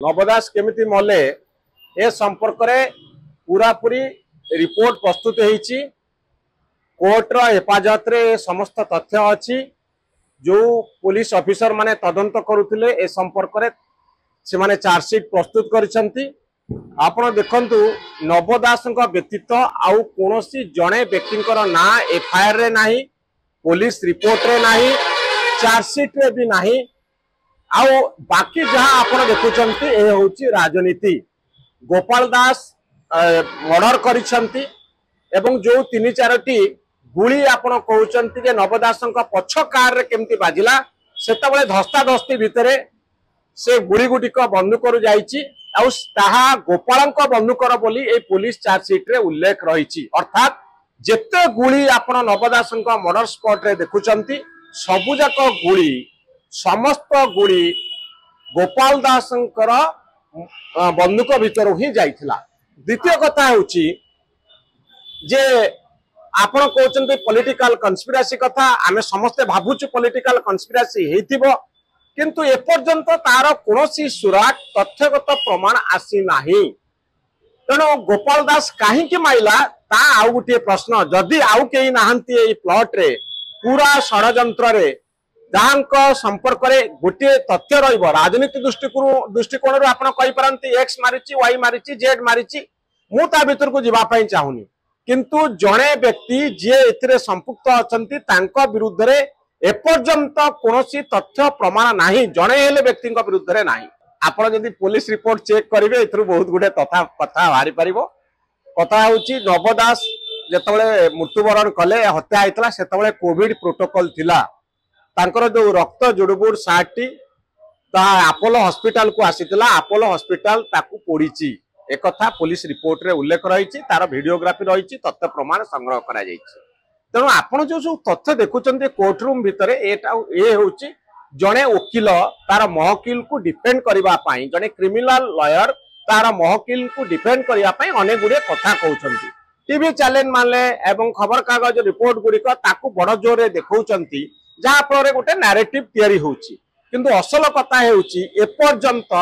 नवदास केमिति मले ए संपर्क में पूरा पूरी रिपोर्ट प्रस्तुत होईची। कोर्टर हेफाजत रे समस्त तथ्य अच्छी जो पुलिस ऑफिसर माने तदंत करुथिले ए संपर्क में से माने चार्जशीट प्रस्तुत करिसंती। आपण देखंतु नवदास व्यतीत आउ कोनोसी जणे व्यक्तिंकर ना एफआईआर रे नाही, पुलिस रिपोर्ट रे नाही, चार्जशीट रे भी नाही। आउ बाकी जहाँ आपण देखुचंती ए होची राजनीति। गोपाल दास मर्डर करिसंती एवं जो 3-4टी गुली आपण कहउचंती जे नवदासंक पछ कार रे केमती बाजिला सेतबळे धस्ताधस्ती भितरे से गुली गुटिक बंदूकरु जाईची आउ ताहा गोपालंक बंदूकर बोली ए पुलिस चार्जशीट रे उल्लेख रहिची। अर्थात जेते गुली आपण नवदासंक मर्डर स्पॉट रे देखुचंती सबुजाक गुली समस्त गुली गोपाल दासंकर बंदूक भितर ही जाइथिला। द्वितीय कथा होची जे आपण कहउचंती पॉलिटिकल कन्स्पिरेसी कथा आमे समस्त भाबुचु पॉलिटिकल कन्स्पिरेसी हेतिबो किंतु एपर्यंत तार कोनोसी सुराट तथ्यगत प्रमाण आसी नाही। तेणु गोपाल दास काहे कि माइला ता आउ गुटे प्रश्न। जदि आउ केही नाहंती ए प्लॉट रे पूरा षडयंत्र रे दांक संपर्क रे गोटे तथ्य रहिबो राजनीति दृष्टिकोण रे आपण कहि परंती एक्स मारिची वाई मारिची जेड मारिची मु ता भीतर को जिबा पई चाहुनी किंतु जणे व्यक्ति जे एथिरे संपुक्त अछंती तांको विरुद्ध रे एपर्यंत कोनोसी तथ्य प्रमाण नाही। जणे हेले व्यक्ति विरुद्ध रे नाही। आपण जदि पुलिस रिपोर्ट चेक करिवे एथरु बहुत गुडे कथा बाहरी परिबो। कथा होची नवदास जेतबळे मृत्युवरण कले हत्या आइतला सेतबळे कोविड प्रोटोकॉल थिला। तांकर जो रक्त जुड़बुड़ साटी ता अपोलो हॉस्पिटल को आसीतिला। अपोलो हॉस्पिटल ताकू पोड़ीची एक कथा पुलिस रिपोर्ट रे उल्लेख रहिची, तार वीडियोग्राफी रहिची, तथ्य प्रमाण संग्रह करा जायछि। तेणु आपण जो सब तथ्य देखुचंती कोर्ट रूम भितरे एटा ए होची जणे वकील तार महकिल को डिफेंड करबा पई, जणे क्रिमिनल लॉयर तार महकिल को डिफेंड करबा पई अनेक गुडे कथा कहउचंती। टीवी चैनल माने एवं खबर कागज रिपोर्ट गुडिक ताकू बड़ जोर रे देखउचंती जहाँ फल गोटे नैरेटिव तैयारी होची। किंतु असल कथा हेउची एपर्यंत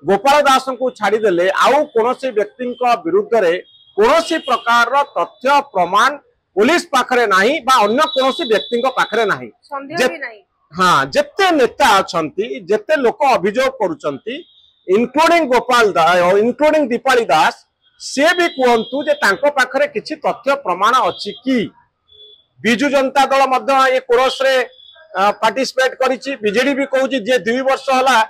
गोपाल दास को छाड़ीदेले आउ कोनोसी व्यक्ति विरुद्ध रे कोनोसी प्रकार तथ्य प्रमाण पुलिस पाखरे नाही बा अन्य कोनोसी व्यक्ति पाखरे नाही। हाँ जेते नेता अछंती जेते लोक अभियोग करूचंती इंक्लूडिंग गोपाल दास इंक्लूडिंग दीपाली दास से भी कहंतु जे तांको पाखरे किछि तथ्य प्रमाण अछि कि बिजु जनता दल मध्य ये कोरस रे पार्टिसिपेट करिछि। बीजेडी भी कहूछि जे 2 वर्ष होला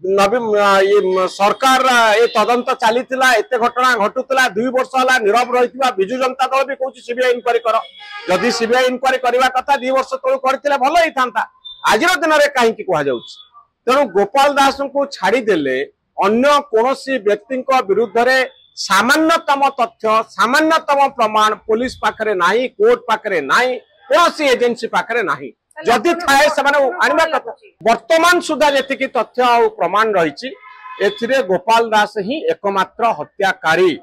ये सरकार ये तदंत चलीथिला एते घटना घटुतला 2 वर्ष होला नीरव रहिथिबा बिजु जनता दल भी कहूछि सीबीआई इंक्वायरी करो। जदि सीबीआई इंक्वायरी करबा कथा 2 वर्ष तळु करथिले भलो हि थांता। आजिर दिन रे काहे कि कहा जाउछि। तेणु गोपाल दास को छाड़ी देले अन्य कोनोसी व्यक्ति विरुद्ध रे सामान्यतम तथ्य सामान्यतम प्रमाण पुलिस पाखरे नाही, कोर्ट पाखरे नाही, कोनोसी एजेंसी पाखरे नाही। जदि थाए से माने आनिबा कथा वर्तमान सुधा जेतिकी तथ्य और प्रमाण रहिछि एथिरे गोपाल दास ही एकमात्र हत्याकारी।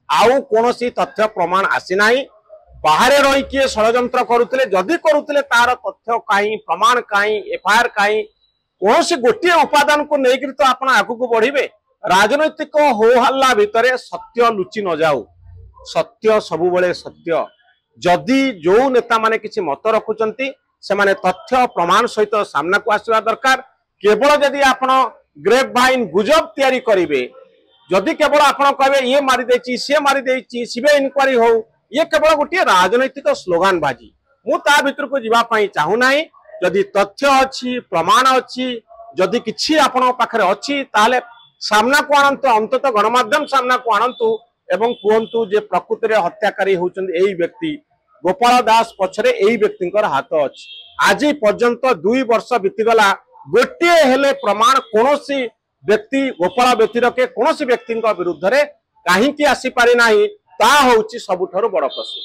आउ कोनोसी तथ्य प्रमाण आसी नाही। बाहरे रही किए षडयंत्र करुथिले जदि करुथिले तार तथ्य काई प्रमाण काई एफआईआर काई कोनोसी गोटे उपादान को नेकिरि तो आपण आगु को बढ़िबे। राजनैतिक हो हल्ला भितरे सत्य लुचि न जाऊ। सत्य सबु बळे सत्य। जदि जो नेता माने किछि मत रखुचंती से माने तथ्य प्रमाण सहित सामना को आसवा दरकार। केवल जदि आपण ग्रेप भाइन गुजब तैयारी करिवे, जदि केवल आपण कहबे ये मारि देछि से मारि देछि सीबीआई इंक्वायरी हो, ये केवल गोटे राजनैतिक स्लोगान बाजी। मु ता भितर को जिबा पई चाहू नाही। जदि तथ्य अछि प्रमाण अछि जदि किछि आपण पाखरे अछि ताले सामना को आनंतु अंततः गणमाध्यम सामना को आनंतु एवं कहतु जे प्रकृति में हत्याकारी होचंदी एई व्यक्ति गोपाल दास पछरे एई व्यक्ति हाथ अछि। आज पर्यंत 2 वर्ष बीतीगला गोटे हेले प्रमाण कोनोसी व्यक्ति गोपाल व्यक्ति कोनोसी व्यक्ति विरुद्ध रे काहे कि आसी पारि नाही ता होउची सबुठारु बड़ प्रश्न।